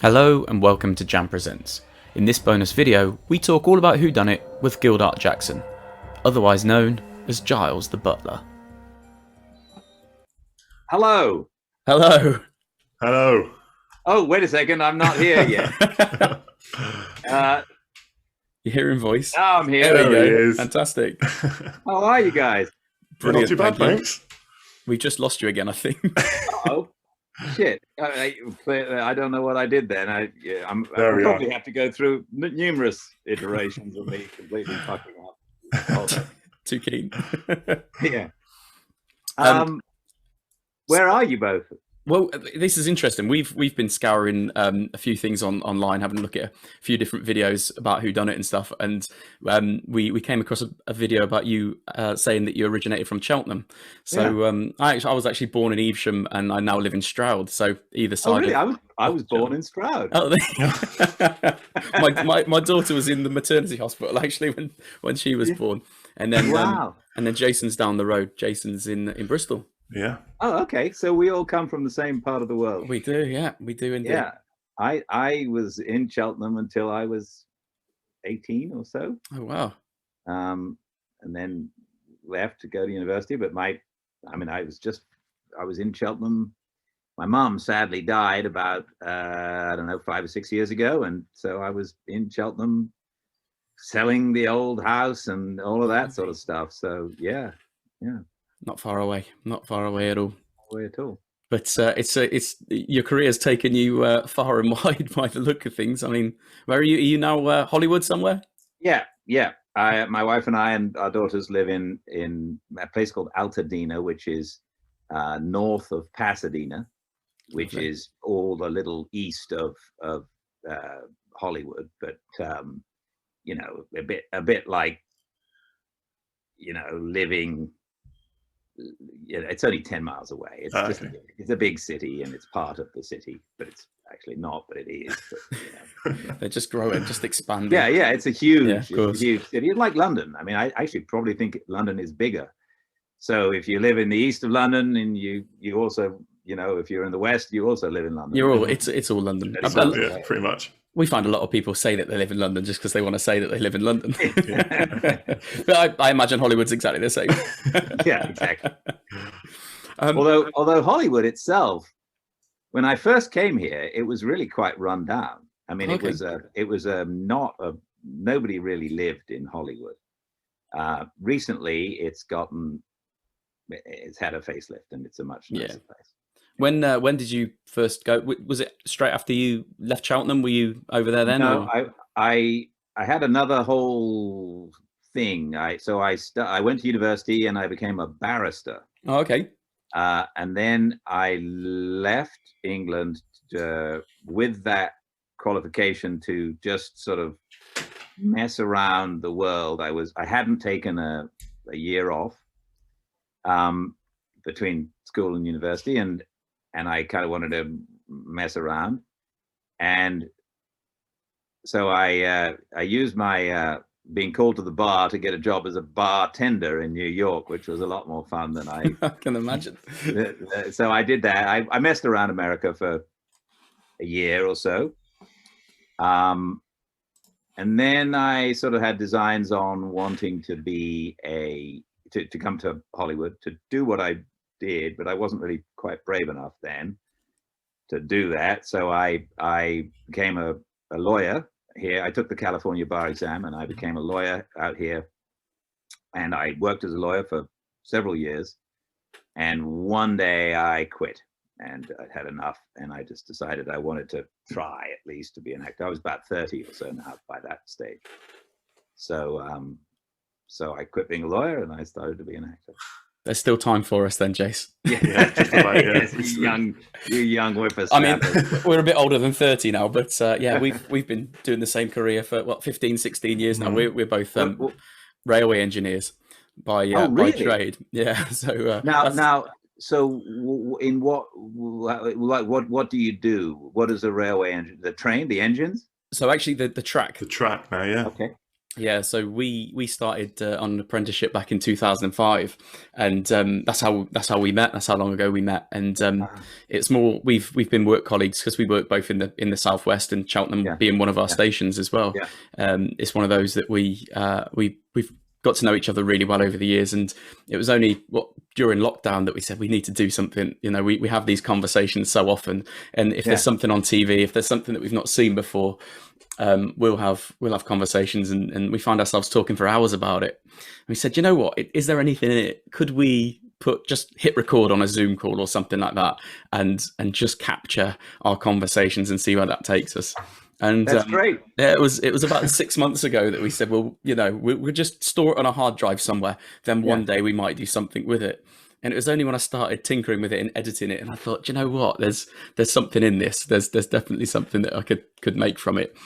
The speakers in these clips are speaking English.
Hello and welcome to Jam Presents. In this bonus video, we talk all about Whodunnit with Gildart Jackson, otherwise known as Giles the butler. Hello. Hello. Hello. Oh, wait a second. I'm not here yet. You hear his voice? Oh, I'm here. There we There he go. is. Fantastic. How are you guys? Brilliant. Not too bad, thank you. thanks. We just lost you again, I think. Oh, shit. I don't know what I did then. I There we probably have to go through numerous iterations of me completely fucking up. Too keen. Yeah. Where are you both? Well, this is interesting. We've been scouring a few things online, having a look at a few different videos about Whodunnit and stuff, and we came across a video about you saying that you originated from Cheltenham. So I was actually born in Evesham, and I now live in Stroud. So either side. Oh, really? Of, I was born in Stroud. Oh, my daughter was in the maternity hospital actually when she was born, and then Wow. and then Jason's down the road. Jason's in Bristol. Yeah. Oh, okay. So we all come from the same part of the world. We do, yeah, we do indeed. Yeah. I was in Cheltenham until I was 18 or so. Oh wow. And then left to go to university. But I was in Cheltenham. My mom sadly died about, I don't know, 5 or 6 years ago. And so I was in Cheltenham selling the old house and all of that sort of stuff. So yeah. Not far away at all. No way at all. But it's your career's taken you far and wide by the look of things. I mean, where are you? Are you now Hollywood somewhere? Yeah. My wife and I and our daughters live in a place called Altadena, which is north of Pasadena, which Lovely. is all a little east of Hollywood, but a bit like living. It's only 10 miles away. It's just Okay. it's a big city and it's part of the city, but it's actually not. But it is. But, They're just growing, just expanding. Yeah. It's a huge city. It's like London. I mean, I actually probably think London is bigger. So if you live in the east of London, and you also, if you're in the west, you also live in London. You're all it's all London. Yeah, pretty much. We find a lot of people say that they live in London just because they want to say that they live in London. But I imagine Hollywood's exactly the same. Yeah, exactly. Although Hollywood itself, when I first came here, it was really quite run down. I mean, Okay. it was nobody really lived in Hollywood. Recently, it's had a facelift, and it's a much nicer place. When did you first go? Was it straight after you left Cheltenham? Were you over there then? No, or? I had another whole thing. I went to university and I became a barrister. Oh, okay. And then I left England with that qualification to just sort of mess around the world. I hadn't taken a year off between school and university, and I kind of wanted to mess around. And so I used my being called to the bar to get a job as a bartender in New York, which was a lot more fun than I can imagine. So I did that. I messed around America for a year or so. And then I sort of had designs on wanting to be to come to Hollywood to do what I did, but I wasn't really quite brave enough then to do that. So I became a lawyer here. I took the California bar exam and I became a lawyer out here. And I worked as a lawyer for several years. And one day I quit and I had enough. And I just decided I wanted to try at least to be an actor. I was about 30 or so now by that stage. So I quit being a lawyer and I started to be an actor. There's still time for us then, Jace. Yeah, just about, yeah. Yes, you young whippersnapper. I mean, we're a bit older than 30 now, but yeah, we've been doing the same career for 15, 16 years now. We're both railway engineers by really? trade. Yeah. So So in what do you do? What is a railway engine? The train, the engines? So actually, the track. The track now, yeah. Okay. Yeah, so we started on an apprenticeship back in 2005, and that's how we met. That's how long ago we met, and it's more we've been work colleagues because we work both in the southwest, and Cheltenham Yeah. being one of our Yeah. stations as well. Yeah. It's one of those that we've got to know each other really well over the years, and it was only during lockdown that we said we need to do something. You know, we have these conversations so often, and if there's something on TV, if there's something that we've not seen before, we'll have conversations, and we find ourselves talking for hours about it. And we said, you know what, is there anything in it? Could we just hit record on a Zoom call or something like that, and just capture our conversations and see where that takes us? And that's great. Yeah, it was about 6 months ago that we said, well, you know, we'll just store it on a hard drive somewhere. Then one day we might do something with it. And it was only when I started tinkering with it and editing it, and I thought, you know what, there's something in this. There's definitely something that I could make from it.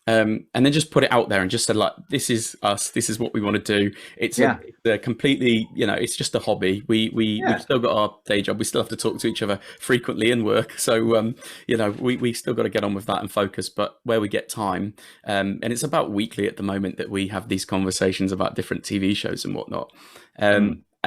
And then just put it out there and just said, like, this is us. This is what we want to do. It's a completely, you know, it's just a hobby. We've still got our day job. We still have to talk to each other frequently in work. So, you know, we still got to get on with that and focus. But where we get time, and it's about weekly at the moment that we have these conversations about different TV shows and whatnot.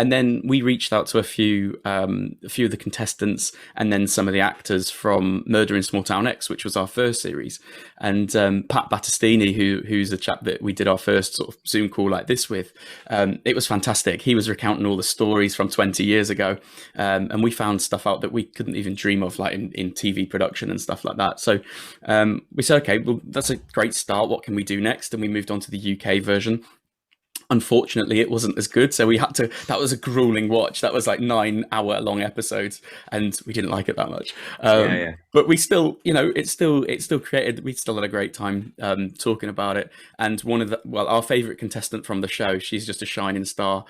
And then we reached out to a few of the contestants and then some of the actors from Murder in Small Town X, which was our first series. And Pat Battistini, who's a chap that we did our first sort of Zoom call like this with, it was fantastic. He was recounting all the stories from 20 years ago. And we found stuff out that we couldn't even dream of, like in TV production and stuff like that. So we said, okay, well, that's a great start. What can we do next? And we moved on to the UK version. Unfortunately, it wasn't as good, so we had to. That was a grueling watch. That was like 9-hour-long episodes, and we didn't like it that much. But we still, you know, it still created. We still had a great time talking about it. And our favourite contestant from the show, she's just a shining star.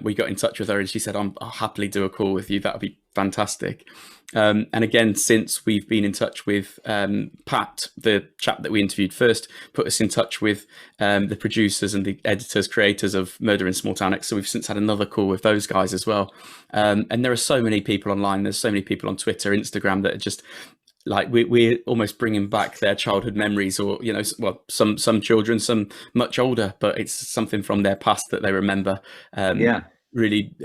We got in touch with her, and she said, "I'll happily do a call with you. That'd be fantastic." And again, since we've been in touch with Pat, the chap that we interviewed first, put us in touch with the producers and the editors, creators of Murder in Small Town X. So we've since had another call with those guys as well. And there are so many people online. There's so many people on Twitter, Instagram that are just like we're almost bringing back their childhood memories, or, you know, well, some children, some much older, but it's something from their past that they remember. Really.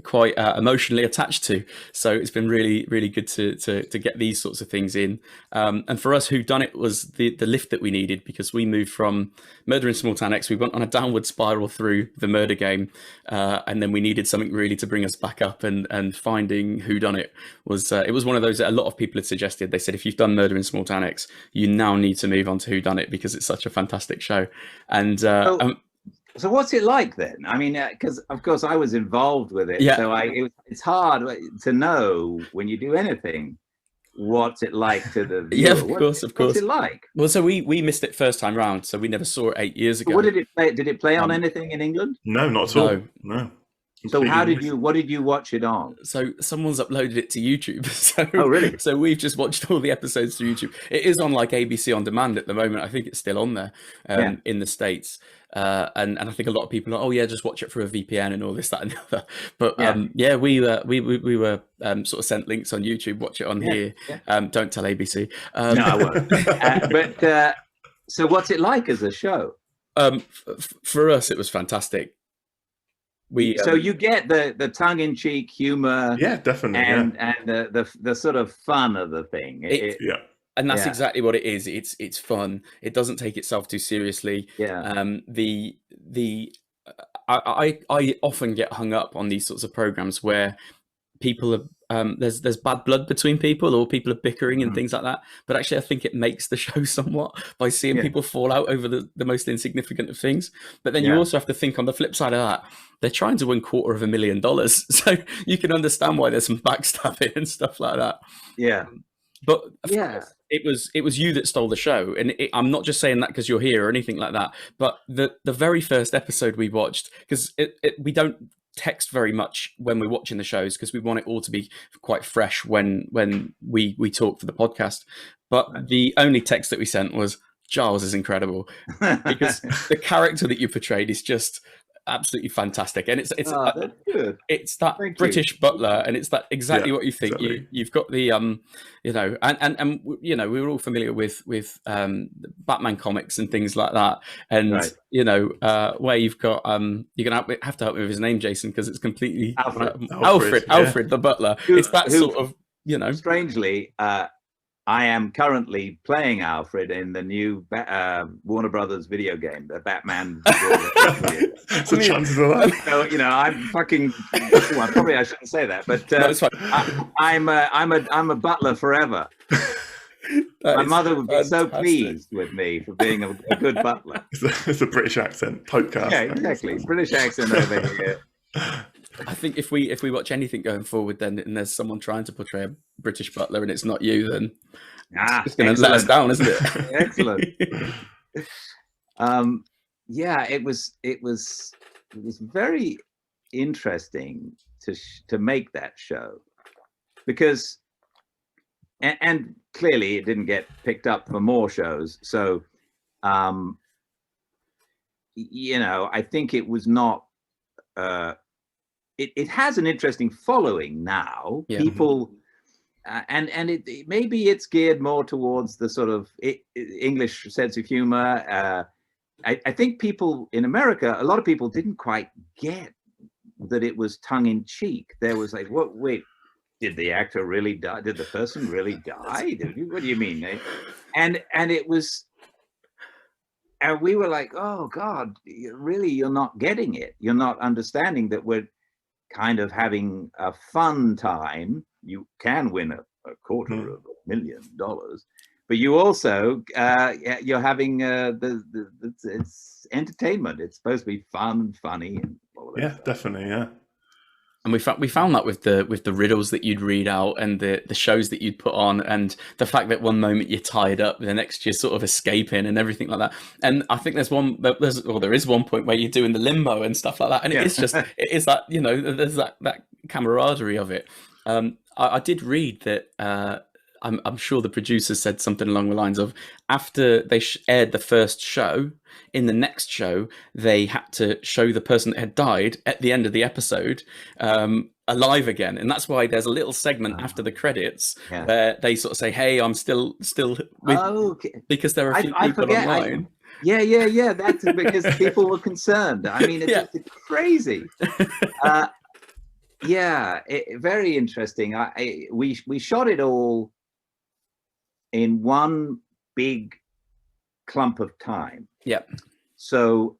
Quite emotionally attached to. So it's been really, really good to get these sorts of things in. And for us, Whodunnit was the lift that we needed, because we moved from Murder in Small Town X. We went on a downward spiral through the murder game, and then we needed something really to bring us back up. And finding Whodunnit was it was one of those that a lot of people had suggested. They said, if you've done Murder in Small Town X, you now need to move on to Whodunnit, because it's such a fantastic show. And so what's it like then? I mean, because of course I was involved with it, so it's hard to know when you do anything. What's it like to the viewer? Of course. What's it like? Well, so we missed it first time round, so we never saw it 8 years ago. What did it play? Did it play on anything in England? No, not at all. No. So what did you watch it on? So someone's uploaded it to YouTube. So, oh, really? So we've just watched all the episodes through YouTube. It is on like ABC On Demand at the moment. I think it's still on there in the States. And I think a lot of people are, just watch it through a VPN and all this, that, and the other. But we were sort of sent links on YouTube. Watch it on here. Don't tell ABC. No, I won't. But so what's it like as a show? For us, it was fantastic. So you get the tongue-in-cheek humor, definitely, and the sort of fun of the thing. And that's exactly what it is. It's fun. It doesn't take itself too seriously. I often get hung up on these sorts of programs where people are there's bad blood between people, or people are bickering and things like that. But actually, I think it makes the show somewhat by seeing people fall out over the most insignificant of things. But then you also have to think on the flip side of that, they're trying to win $250,000, so you can understand why there's some backstabbing and stuff like that. But it was you that stole the show, and I'm not just saying that because you're here or anything like that. But the very first episode we watched, because we don't text very much when we're watching the shows, because we want it all to be quite fresh when we talk for the podcast. But the only text that we sent was, Giles is incredible, because the character that you portrayed is just absolutely fantastic, and it's that's good. it's that Thank you. British butler, and it's that exactly Yeah, what you think. exactly. You've got the you know, and you know, we were all familiar with Batman comics and things like that, and Right. you know, where you've got you're gonna have to help me with his name, Jason, because it's completely Alfred. Alfred the butler. It's that who, sort of, you know. Strangely, I am currently playing Alfred in the new Warner Brothers video game, the Batman. So chances of that. So, you know, I'm fucking. Well, probably I shouldn't say that, but No, it's fine. I'm a butler forever. My mother would be so pleased with me for being a good butler. It's a British accent, podcast. Yeah, exactly. British accent over here. I think if we watch anything going forward, then and there's someone trying to portray a British butler and it's not you, then it's going to let us down, isn't it? Excellent. Yeah, it was very interesting to make that show, because and clearly it didn't get picked up for more shows. So, you know, I think it was not. It has an interesting following now. Yeah. People, and maybe it's geared more towards the sort of English sense of humor. I think people in America, a lot of people didn't quite get that it was tongue in cheek. There was like, what? Wait, did the actor really die? Did the person really die? What do you mean? And it was. And we were like, oh God, really, you're not getting it. You're not understanding that we're kind of having a fun time. You can win a $250,000, but you also, you're having it's entertainment. It's supposed to be fun and funny. And all that stuff. Definitely, yeah. And we found that with the riddles that you'd read out and the shows that you'd put on, and the fact that one moment you're tied up, the next you're sort of escaping and everything like that. And I think there is one point where you're doing the limbo and stuff like that, and it's just it is that, you know, there's that camaraderie of it. I did read that. I'm sure the producers said something along the lines of, after they aired the first show, in the next show they had to show the person that had died at the end of the episode alive again, and that's why there's a little segment after the credits where they sort of say, "Hey, I'm still with," because there are a few people online. Yeah. That's because people were concerned. I mean, it's crazy. Yeah, very interesting. We shot it all in one big clump of time. Yeah. So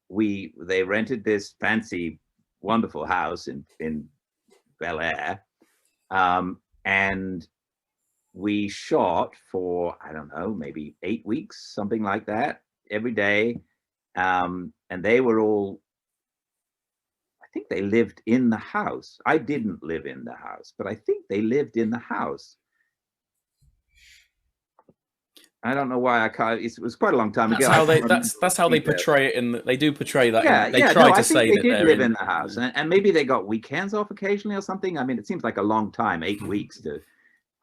they rented this fancy, wonderful house in Bel Air, and we shot for, I don't know, maybe 8 weeks, something like that, every day. And they were all, I think they lived in the house. I didn't live in the house, but I think they lived in the house. I don't know why I can't. It was quite a long time ago. That's how they portray it. They do portray that. Yeah, they try to say they that did live in the house, and maybe they got weekends off occasionally or something. I mean, it seems like a long time, 8 weeks to.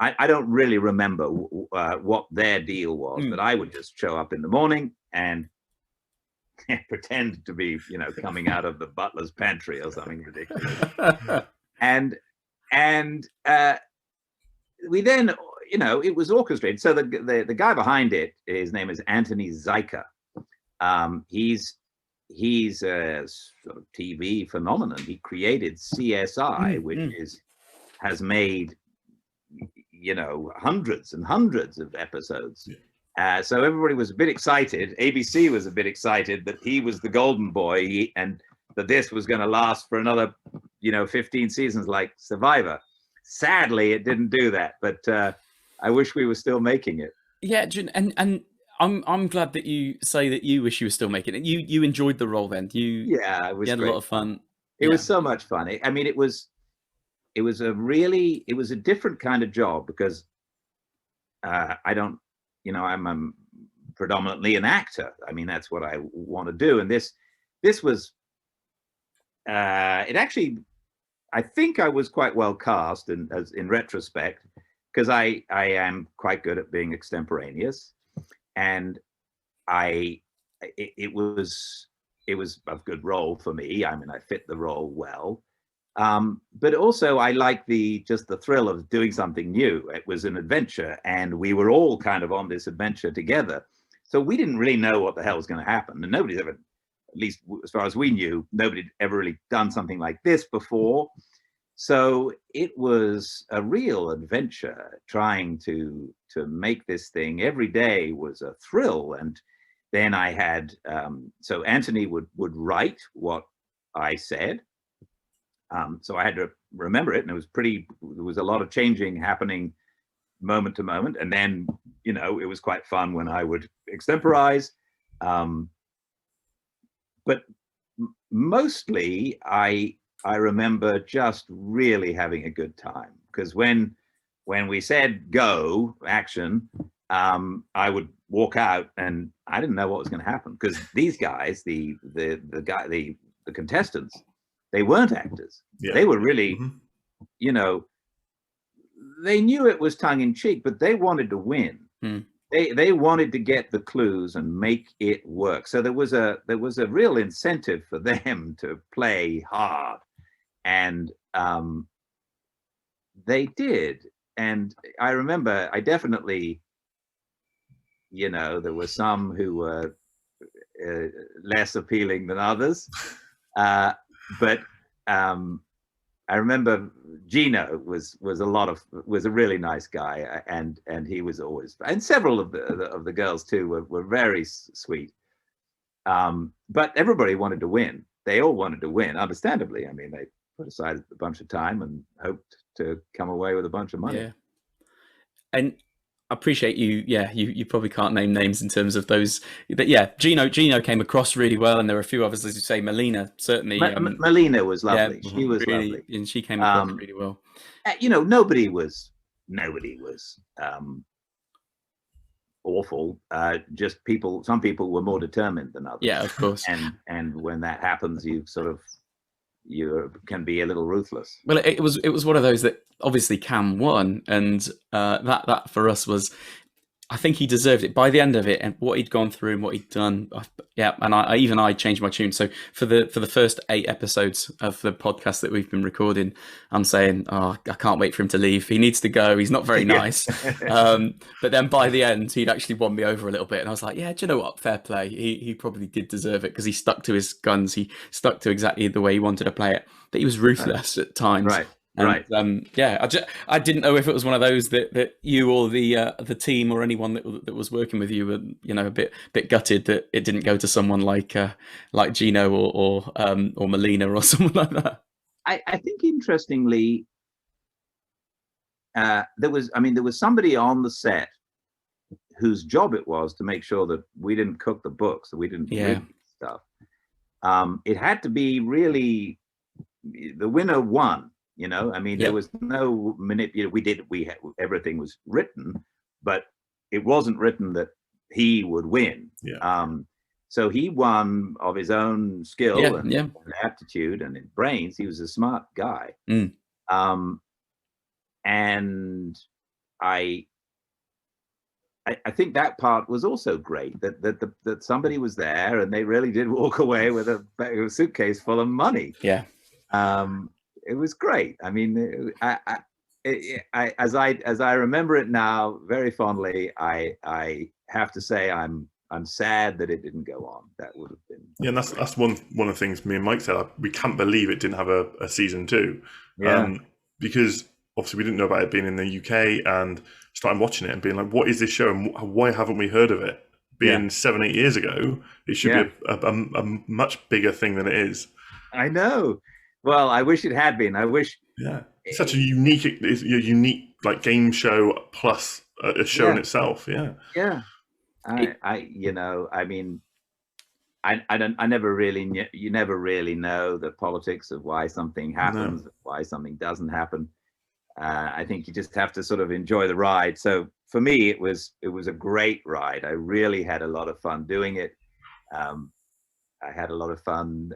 I don't really remember what their deal was, but I would just show up in the morning and pretend to be, you know, coming out of the butler's pantry or something ridiculous, and we then. You know, it was orchestrated. So the guy behind it, his name is Anthony Zyka. He's a sort of TV phenomenon. He created CSI, which has made, you know, hundreds and hundreds of episodes. So everybody was a bit excited. ABC was a bit excited that he was the golden boy and that this was going to last for another, you know, 15 seasons like Survivor. Sadly, it didn't do that, but. I wish we were still making it. Yeah, and I'm glad that you say that you wish you were still making it. You enjoyed the role then. You had a lot of fun. It was so much fun. I mean, it was a different kind of job because I don't, you know, I'm predominantly an actor. I mean, that's what I want to do. And this was it actually, I think I was quite well cast, and as in retrospect. Because I am quite good at being extemporaneous, and it was, it was a good role for me. I mean, I fit the role well. But also I like just the thrill of doing something new. It was an adventure, and we were all kind of on this adventure together. So we didn't really know what the hell was going to happen. And nobody's ever, at least as far as we knew, nobody had ever really done something like this before. So it was a real adventure trying to make this thing. Every day was a thrill. And then I had, so Anthony would write what I said. So I had to remember it, and there was a lot of changing happening moment to moment. And then, you know, it was quite fun when I would extemporize. But mostly I remember just really having a good time, because when we said go action, I would walk out and I didn't know what was going to happen, because these guys, the contestants, they weren't actors. Yeah. They were really, you know, they knew it was tongue in cheek, but they wanted to win. They wanted to get the clues and make it work. So there was a real incentive for them to play hard, and they did. And I remember, I definitely, you know, there were some who were less appealing than others. But I remember Gino was a really nice guy, and he was always, and several of the girls too were very sweet. But everybody wanted to win. They all wanted to win, understandably. I mean, they put aside a bunch of time and hoped to come away with a bunch of money. Yeah. And I appreciate you. Yeah, you probably can't name names in terms of those. But yeah, Gino came across really well, and there were a few others, as you say. Melina certainly. Melina was lovely. Yeah, she was really, lovely, and she came across really well. You know, nobody was awful. Just people. Some people were more determined than others. Yeah, of course. And when that happens, you can be a little ruthless. Well, it was one of those that obviously Cam won, and that for us was, I think he deserved it by the end of it, and what he'd gone through and what he'd done. Yeah, and I changed my tune. So for the first 8 episodes of the podcast that we've been recording, I'm saying, oh, I can't wait for him to leave. He needs to go. He's not very nice. But then by the end, he'd actually won me over a little bit, and I was like, yeah, do you know what? Fair play. He probably did deserve it, because he stuck to his guns. He stuck to exactly the way he wanted to play it. But he was ruthless at times. Right. And, right. Yeah, I didn't know if it was one of those that you or the team or anyone that was working with you were, you know, a bit gutted that it didn't go to someone like Gino or Melina or someone like that. I think interestingly, there was somebody on the set whose job it was to make sure that we didn't cook the books, that we didn't read stuff. It had to be really, the winner won. You know, I mean, there was no manipulation. Everything was written, but it wasn't written that he would win. Yeah. So he won of his own skill and aptitude and brains. He was a smart guy. And I think that part was also great, that somebody was there and they really did walk away with a suitcase full of money. Yeah. It was great. I mean, as I remember it now very fondly, I have to say I'm sad that it didn't go on. That would have been. Yeah, and that's one of the things me and Mike said. We can't believe it didn't have a season 2, because obviously we didn't know about it being in the UK, and starting watching it and being like, what is this show, and why haven't we heard of it? Being 7-8 years ago, it should be a much bigger thing than it is. I know. Well, I wish it had been. I wish. Yeah, it's such a unique like game show plus a show in itself. Yeah. Yeah. I mean, I never really knew. You never really know the politics of why something happens, why something doesn't happen. I think you just have to sort of enjoy the ride. So for me, it was a great ride. I really had a lot of fun doing it. I had a lot of fun.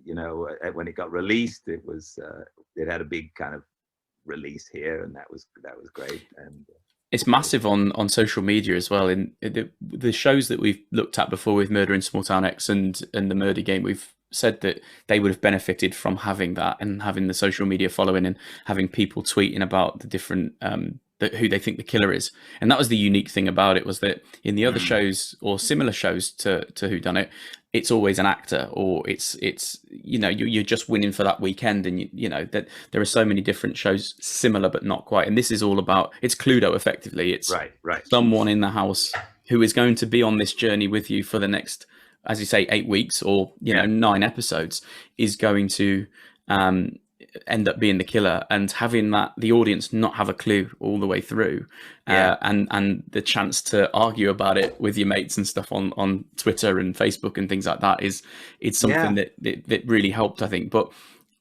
You know, when it got released, it had a big kind of release here, and that was great. And it's massive on social media as well. In the shows that we've looked at before with Murder in Small Town X and the Murder Game, we've said that they would have benefited from having that and having the social media following and having people tweeting about the different who they think the killer is. And that was the unique thing about it, was that in the other shows or similar shows to Whodunnit, it's always an actor, or it's you're just winning for that weekend, and you know that there are so many different shows similar but not quite. And this is all about, it's Cluedo effectively. It's right. someone in the house who is going to be on this journey with you for the next, as you say, 8 weeks or 9 episodes, is going to end up being the killer, and having the audience not have a clue all the way through, and the chance to argue about it with your mates and stuff on Twitter and Facebook and things like that it's something that really helped, I think. But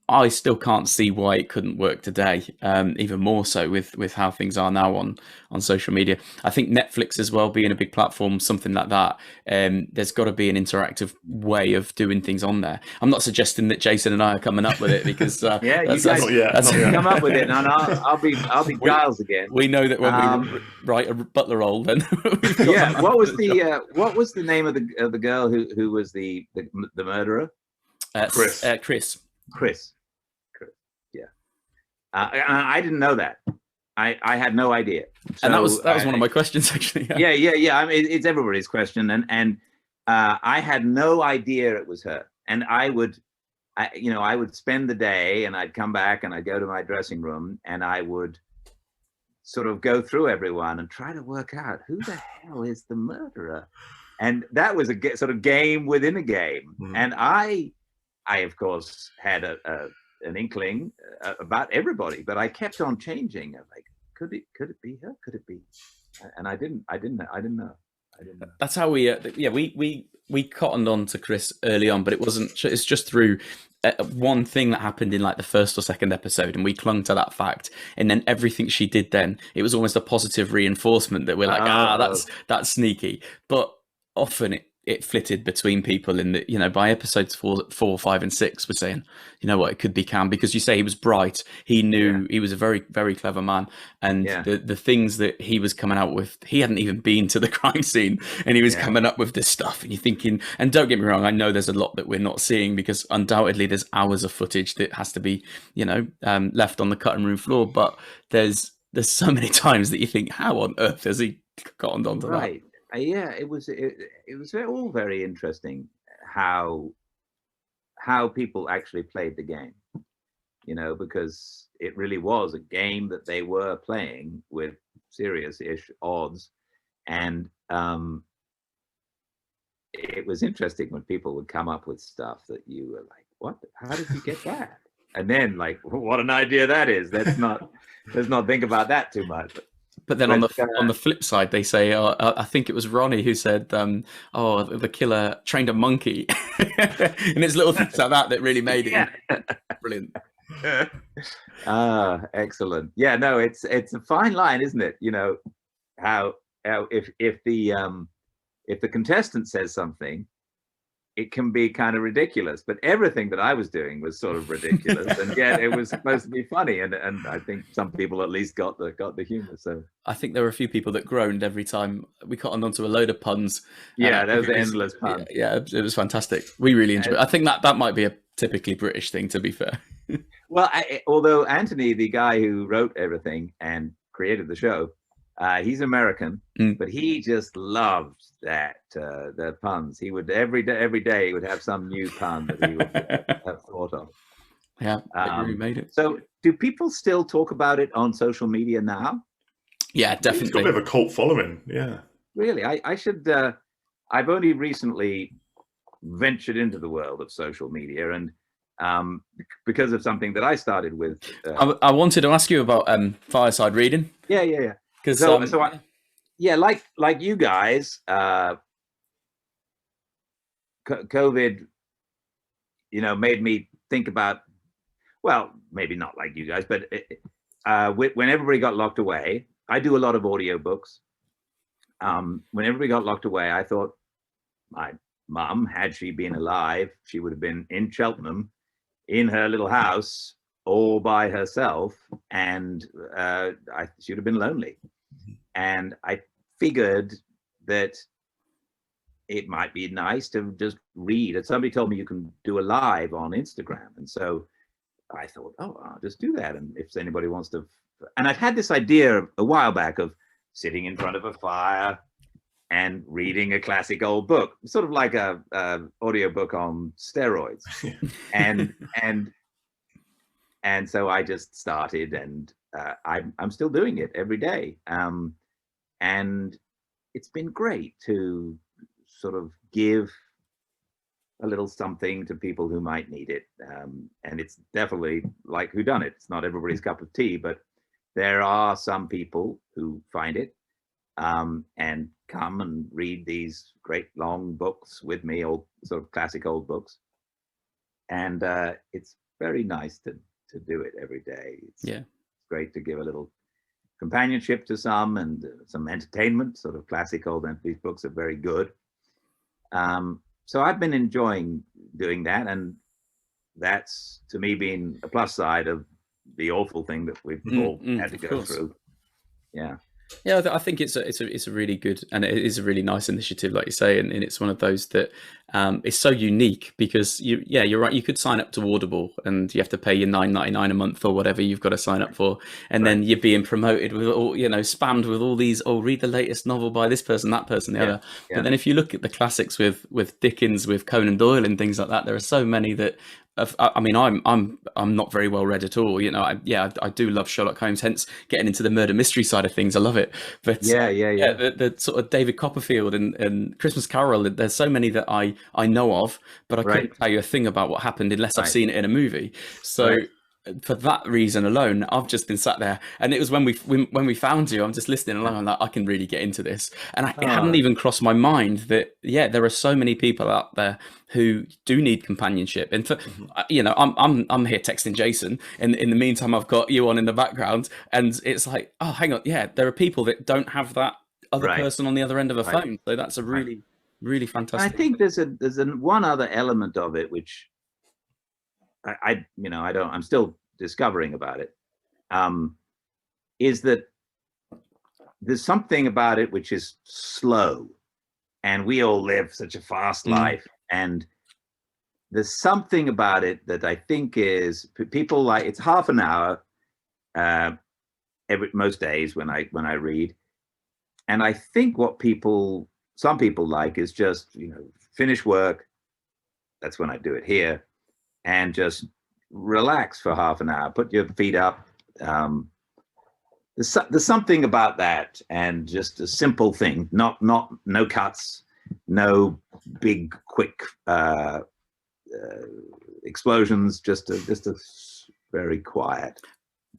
I still can't see why it couldn't work today, even more so with how things are now on social media. I think Netflix as well, being a big platform, something like that, there's got to be an interactive way of doing things on there. I'm not suggesting that Jason and I are coming up with it, because you guys come up with it, and I'll be Giles again. We know that when we write a butler role, then what was the name of the girl who was the murderer? Chris. I didn't know that. I had no idea. So, and that was one of my questions, actually. Yeah. I mean, it's everybody's question, and I had no idea it was her. And I would spend the day, and I'd come back, and I'd go to my dressing room, and I would sort of go through everyone and try to work out who the hell is the murderer. And that was a sort of game within a game. And I of course had an inkling about everybody, but I kept on changing. I'm like, could it be her? Could it be? And I didn't know. That's how we cottoned on to Chris early on, but it wasn't. It's just through one thing that happened in like the first or second episode, and we clung to that fact. And then everything she did, then it was almost a positive reinforcement that we're like, that's sneaky. But often it flitted between people in that, by episodes 4, 5, and 6, we're saying, you know what, it could be Cam, because you say he was bright. He knew he was a very, very clever man. And the things that he was coming out with, he hadn't even been to the crime scene, and he was coming up with this stuff. And you're thinking, and don't get me wrong, I know there's a lot that we're not seeing, because undoubtedly there's hours of footage that has to be, left on the cutting room floor. But there's so many times that you think, how on earth has he gotten onto that? Yeah, it was all very interesting how people actually played the game, because it really was a game that they were playing with serious-ish odds. And it was interesting when people would come up with stuff that you were like, what? How did you get that? And then, like, what an idea that is. Let's not think about that too much. But then on the flip side, they say, I think it was Ronnie who said, the killer trained a monkey. And it's little things like that really made it brilliant. Excellent. Yeah, no, it's a fine line, isn't it? How if the contestant says something, it can be kind of ridiculous, but everything that I was doing was sort of ridiculous, and yet it was supposed to be funny. And I think some people at least got the humor. So I think there were a few people that groaned every time we cottoned onto a load of puns. Yeah, there was endless puns. Yeah, it was fantastic. We really enjoyed it. I think that might be a typically British thing, to be fair. Well, although Anthony, the guy who wrote everything and created the show, he's American, but he just loved the puns. He would every day he would have some new pun that he would have thought of. Yeah, it really made it. So, do people still talk about it on social media now? Yeah, definitely. It's got a bit of a cult following. Yeah. Really, I should. I've only recently ventured into the world of social media, and because of something that I started with. I wanted to ask you about fireside reading. Yeah. Because like you guys, COVID, made me think about, well, maybe not like you guys, but when everybody got locked away, I do a lot of audiobooks. When everybody got locked away, I thought my mum, had she been alive, she would have been in Cheltenham in her little house all by herself, and she would have been lonely. and I figured that it might be nice to just read. And somebody told me you can do a live on Instagram, and so I thought, oh, I'll just do that. And if anybody wants to, and I'd had this idea a while back of sitting in front of a fire and reading a classic old book, sort of like a audio book on steroids. and so I just started, and I'm still doing it every day. And it's been great to sort of give a little something to people who might need it. And it's definitely like Whodunnit. It's not everybody's cup of tea, but there are some people who find it and come and read these great long books with me, old sort of classic old books. And it's very nice to do it every day. It's great to give a little companionship to some, and some entertainment, sort of classic old, and these books are very good. So I've been enjoying doing that, and that's to me been a plus side of the awful thing that we've all had to go through. Yeah, I think it's a really good, and it is a really nice initiative, like you say, and it's one of those that is so unique, because you're right. You could sign up to Audible and you have to pay your $9.99 a month or whatever you've got to sign up for, and then you're being promoted with all, spammed with all these. Oh, read the latest novel by this person, that person, the other. But then if you look at the classics with Dickens, with Conan Doyle, and things like that, there are so many that. I mean, I'm not very well read at all. I do love Sherlock Holmes. Hence, getting into the murder mystery side of things, I love it. But the sort of David Copperfield and Christmas Carol. There's so many that I know of, but I couldn't tell you a thing about what happened unless I've seen it in a movie. So. For that reason alone, I've just been sat there, and it was when we found you. I'm just listening along. I'm like, I can really get into this, and it hadn't even crossed my mind that there are so many people out there who do need companionship. And for I'm here texting Jason, and in the meantime, I've got you on in the background, and it's like, oh, hang on, there are people that don't have that other person on the other end of a phone. So that's a really, really fantastic. I think there's one other element of it which. I'm still discovering about it, is that there's something about it which is slow, and we all live such a fast life, and there's something about it that I think is people like. It's half an hour most days when I read, and I think what some people like is just finish work. That's when I do it here. And just relax for half an hour, put your feet up. There's something about that, and just a simple thing, no cuts, no big quick explosions, just a very quiet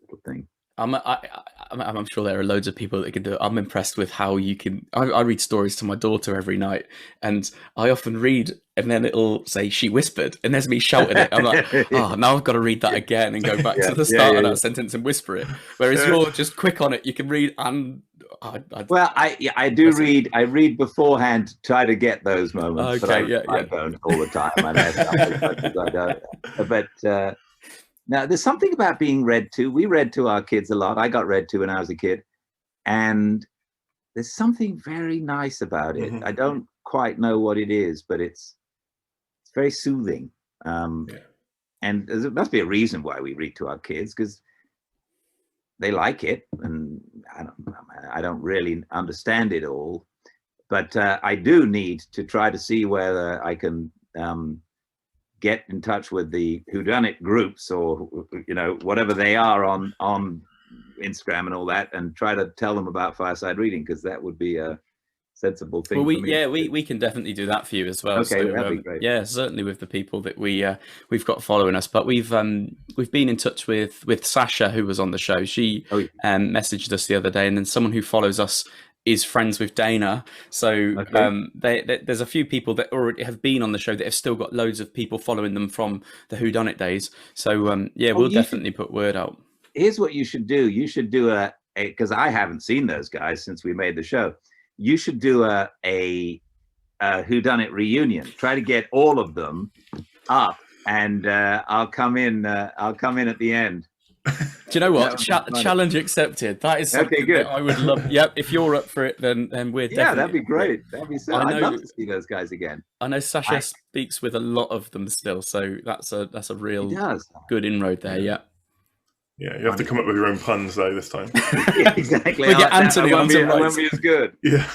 little thing. I'm sure there are loads of people that can do it. I'm impressed with how you can. I read stories to my daughter every night, and I often read, and then it'll say she whispered, and there's me shouting it. I'm like, oh, now I've got to read that again and go back to the start of that sentence and whisper it. Whereas you're just quick on it. You can read, and I do read. I read beforehand to try to get those moments. Okay, but I don't all the time. I mess up as much as I don't. But. Now, there's something about being read to. We read to our kids a lot. I got read to when I was a kid. And there's something very nice about it. I don't quite know what it is, but it's very soothing. And there must be a reason why we read to our kids, because they like it. And I don't really understand it all. But I do need to try to see whether I can... get in touch with the Whodunnit groups, or whatever they are on Instagram and all that, and try to tell them about fireside reading, because that would be a sensible thing. Well, we can definitely do that for you as well. Okay, that'd be great. Yeah, certainly with the people that we've got following us. But we've been in touch with Sasha, who was on the show. She messaged us the other day, and then someone who follows us is friends with Dana, so there's a few people that already have been on the show that have still got loads of people following them from the Whodunnit days. So we'll definitely put word out. Here's what you should do. You should do because I haven't seen those guys since we made the show. You should do a Whodunnit reunion. Try to get all of them up, and I'll come in at the end. Do you know what? That would be funny. Challenge accepted. That is something good. that I would love. Yep, if you're up for it, then we're Yeah, definitely that'd be up for it. great. That'd be so. I I'd know- love to see those guys again. I know Sasha speaks with a lot of them still, so that's a He real does. good inroad there. Yeah. Yeah, you have to come up with your own puns though this time. Yeah, exactly. We get Anthony on some I won't rights. be as good. Yeah.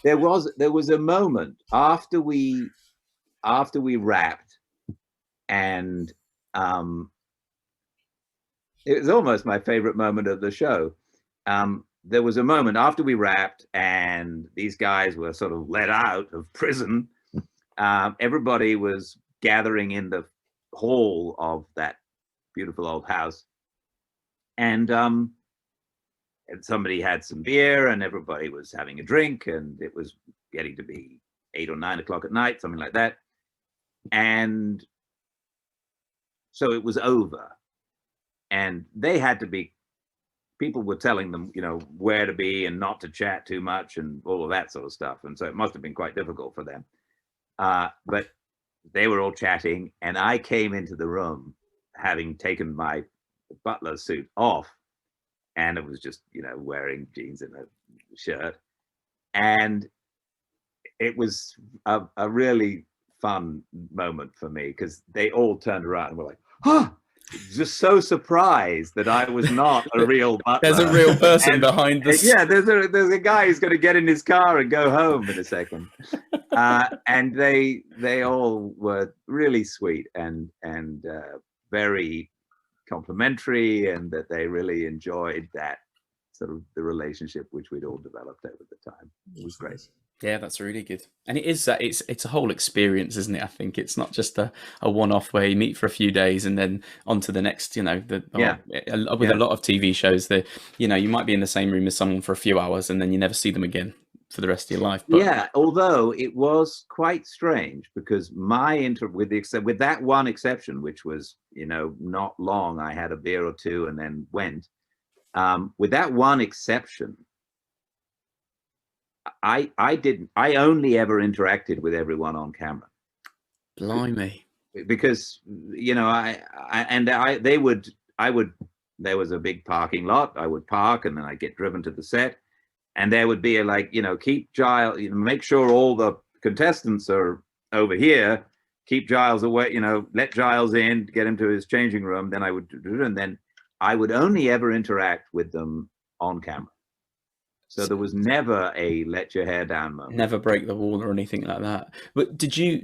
There was a moment after we wrapped, and it was almost my favorite moment of the show. There was a moment after we wrapped and these guys were sort of let out of prison. Everybody was gathering in the hall of that beautiful old house, and somebody had some beer and everybody was having a drink, and it was getting to be 8 or 9 o'clock at night, something like that. And so it was over, and they had to be, people were telling them, you know, where to be and not to chat too much and all of that sort of stuff. And so it must have been quite difficult for them. But they were all chatting, and I came into the room having taken my butler suit off, and it was just, you know, wearing jeans and a shirt. And it was a really fun moment for me, because they all turned around and were like, oh, just so surprised that I was not a real butler. There's a real person behind this. Yeah, there's a guy who's going to get in his car and go home in a second. And they all were really sweet and very complimentary, and that they really enjoyed that sort of the relationship which we'd all developed over the time. It was great. Yeah, that's really good. And it is that it's a whole experience, isn't it? I think it's not just a one-off where you meet for a few days and then on to the next, you know, with a lot of TV shows that, you know, you might be in the same room as someone for a few hours and then you never see them again for the rest of your life. But yeah, although it was quite strange, because my with that one exception, which was, you know, not long, I had a beer or two and then went. With that one exception, I only ever interacted with everyone on camera. Blimey. Because, you know, there was a big parking lot. I would park and then I'd get driven to the set, and there would be keep Giles, make sure all the contestants are over here, keep Giles away, let Giles in, get him to his changing room. Then I would only ever interact with them on camera. So there was never a let your hair down moment. Never break the wall or anything like that. But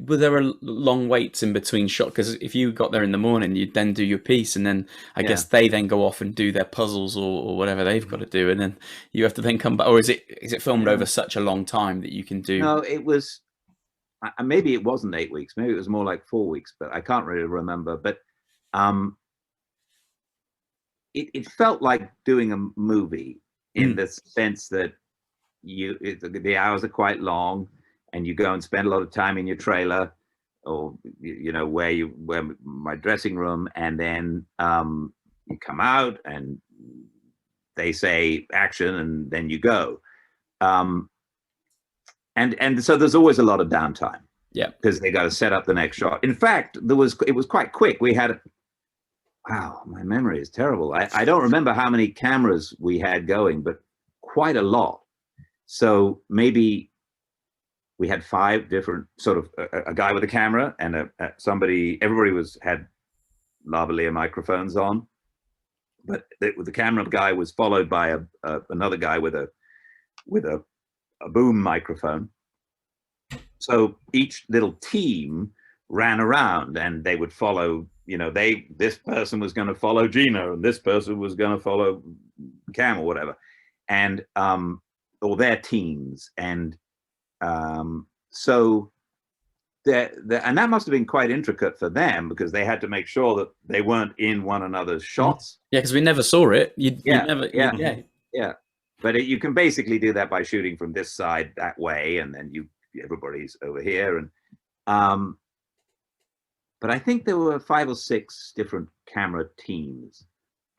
were there long waits in between shots? Because if you got there in the morning, you'd then do your piece, and then I guess they then go off and do their puzzles or whatever they've got to do, and then you have to then come back. Or is it filmed over such a long time that you can do? No, it was, maybe it wasn't 8 weeks. Maybe it was more like 4 weeks, but I can't really remember. But it felt like doing a movie, in the sense that the hours are quite long, and you go and spend a lot of time in your trailer, or where my dressing room, and then you come out and they say action, and then you go, and so there's always a lot of downtime. Yeah, because they got to set up the next shot. In fact, it was quite quick. We had, wow, my memory is terrible. I don't remember how many cameras we had going, but quite a lot. So maybe we had 5 different sort of, a guy with a camera and everybody had lavalier microphones on, but the camera guy was followed by another guy with a boom microphone. So each little team ran around, and they would follow, this person was going to follow Gina, and this person was going to follow Cam or whatever, and or their teams. And so and that must have been quite intricate for them, because they had to make sure that they weren't in one another's shots. Yeah, because we never saw it. But you can basically do that by shooting from this side that way, and then everybody's over here. And but I think there were 5 or 6 different camera teams,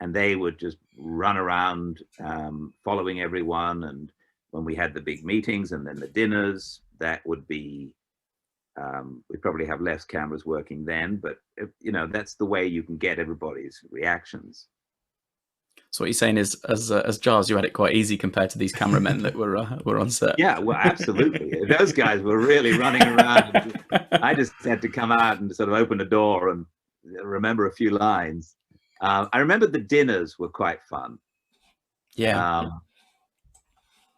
and they would just run around following everyone. And when we had the big meetings and then the dinners, that would be We probably have less cameras working then, but you know, that's the way you can get everybody's reactions. So what you're saying is, as Giles, you had it quite easy compared to these cameramen that were on set. Yeah, well, absolutely. Those guys were really running around. I just had to come out and sort of open a door and remember a few lines. I remember the dinners were quite fun. Yeah.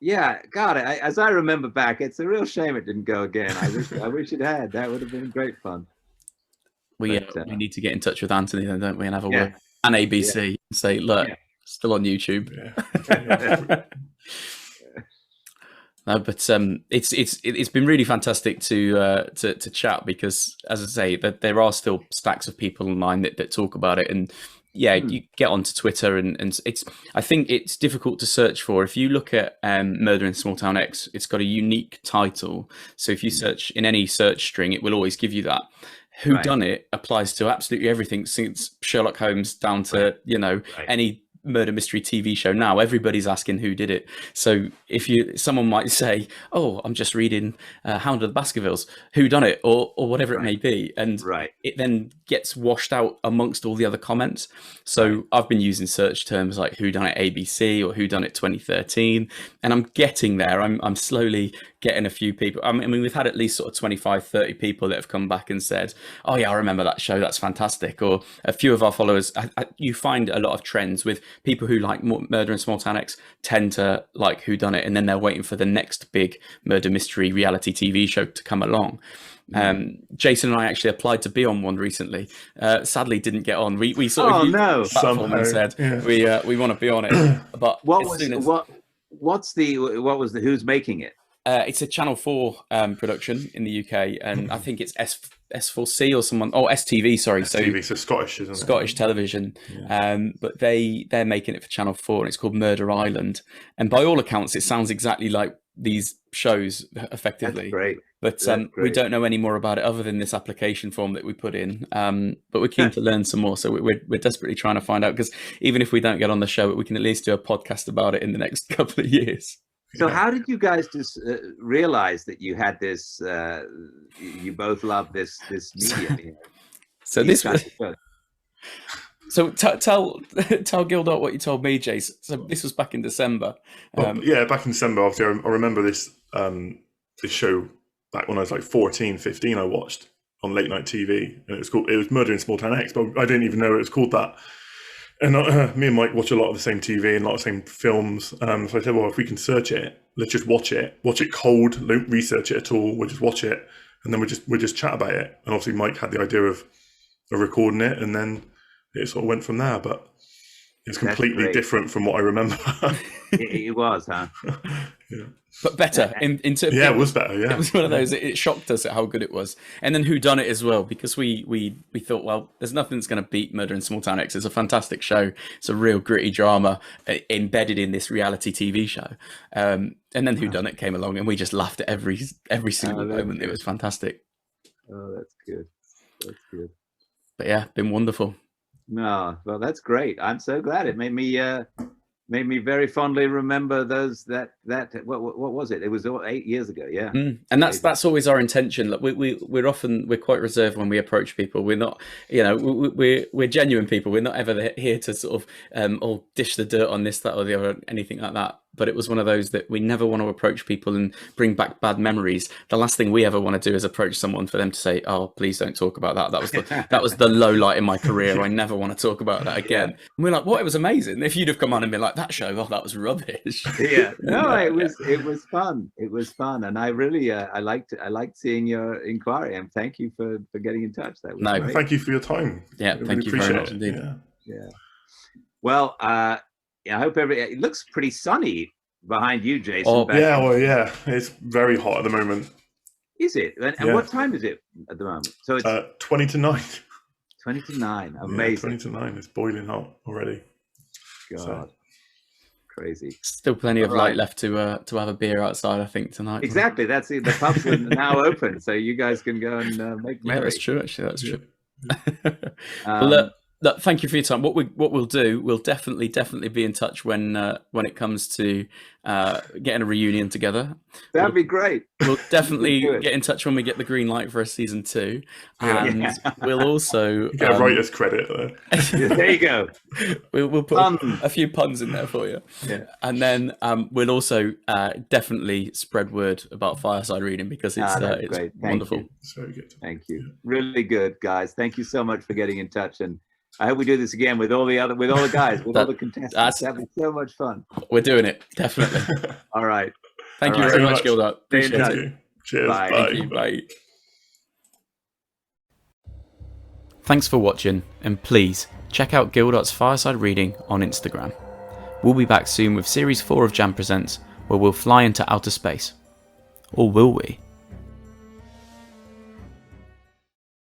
Yeah, God, as I remember back, it's a real shame it didn't go again. I wish it had. That would have been great fun. We need to get in touch with Anthony then, don't we, and have a word, and ABC, and say, look, still on YouTube. Yeah. No, but it's been really fantastic to chat, because, as I say, that there are still stacks of people online that talk about it, and you get onto Twitter, and it's, I think it's difficult to search for. If you look at Murder in Small Town X, it's got a unique title, so if you search in any search string, it will always give you that. Whodunnit applies to absolutely everything, since Sherlock Holmes down to any murder mystery TV show now. Everybody's asking who did it. So if someone might say, oh, I'm just reading Hound of the Baskervilles, who done it, or whatever it may be, and it then gets washed out amongst all the other comments. So I've been using search terms like who done it ABC or who done it 2013, and I'm getting there. I'm slowly getting a few people. I mean, we've had at least sort of 25, 30 people that have come back and said, oh yeah, I remember that show, that's fantastic. Or a few of our followers, you find a lot of trends with people who like Murder in Small Town X tend to like Whodunnit, and then they're waiting for the next big murder mystery reality TV show to come along. Jason and I actually applied to be on one recently. Sadly, didn't get on. We sort of used the platform and said we want to be on it. But who's making it? It's a Channel 4 production in the UK, and I think it's S4C or someone. Oh, STV, sorry. STV, so Scottish, isn't it? Scottish television. But they're making it for Channel 4, and it's called Murder Island. And by all accounts, it sounds exactly like these shows, effectively. That's great. But we don't know any more about it other than this application form that we put in. But we're keen to learn some more. So we're desperately trying to find out, because even if we don't get on the show, we can at least do a podcast about it in the next couple of years. So how did you guys just realize that you had this, you both love this medium? So this was... So tell Gildart what you told me, Jace. So this was back in December. Back in December. Obviously, I remember this show back when I was like 14, 15, I watched on late night TV. And it was Murder in Small Town X, but I didn't even know it was called that. And me and Mike watch a lot of the same TV and a lot of the same films. So I said, well, if we can search it, let's just watch it cold, don't research it at all. We'll just watch it, and then we'll just chat about it. And obviously Mike had the idea of recording it, and then it sort of went from there. But it's completely different from what I remember. It was, huh? Yeah. But better. In terms it was better. Yeah, it was one of those. It shocked us at how good it was, and then Whodunnit as well, because we thought, well, there's nothing that's going to beat Murder in Small Town X. It's a fantastic show. It's a real gritty drama embedded in this reality TV show. And then Whodunnit came along, and we just laughed at every single moment. Good. It was fantastic. Oh, that's good. That's good. But yeah, been wonderful. No, well, that's great. I'm so glad. It made me very fondly remember what was it? It was 8 years ago, yeah. And that's always our intention. Like we're quite reserved when we approach people. We're not, we're genuine people. We're not ever here to sort of dish the dirt on this, that, or the other, anything like that. But it was one of those that we never want to approach people and bring back bad memories. The last thing we ever want to do is approach someone for them to say, "Oh, please don't talk about that. That was the low light in my career. I never want to talk about that again." And we're like, "What? It was amazing." If you'd have come on and been like, "That show, oh, that was rubbish." Yeah, no, it was fun. It was fun, and I really I liked seeing your inquiry, and thank you for getting in touch. That was great. Thank you for your time. Yeah, thank you very much indeed. Yeah. Well, I hope it looks pretty sunny behind you, Jason. Oh, it's very hot at the moment. Is it? And what time is it at the moment? So it's 20 to 9. 20 to 9. Amazing. 20 to 9. It's boiling hot already. God, crazy. Still plenty of light left to have a beer outside, I think, tonight. Exactly. That's it. The pubs are now open, so you guys can go and make merry. Yeah, that's true. Actually, that's true. Well, Thank you for your time. What we'll do, we'll definitely be in touch when it comes to getting a reunion together. That'd be great. We'll definitely get in touch when we get the green light for a season 2, and we'll also get a writer's credit there. There you go. We'll put a few puns in there for you, and then we'll also definitely spread word about Fireside Reading, because it's wonderful. It's very good. Thank you. Really good, guys. Thank you so much for getting in touch, and I hope we do this again with all the guys, with all the contestants. That'd be so much fun. We're doing it, definitely. All right. Thank you very much, Gildart. Appreciate it. Cheers. Bye. Thank you. Bye. Thanks for watching, and please check out Gildart's Fireside Reading on Instagram. We'll be back soon with Series 4 of Jam Presents, where we'll fly into outer space. Or will we?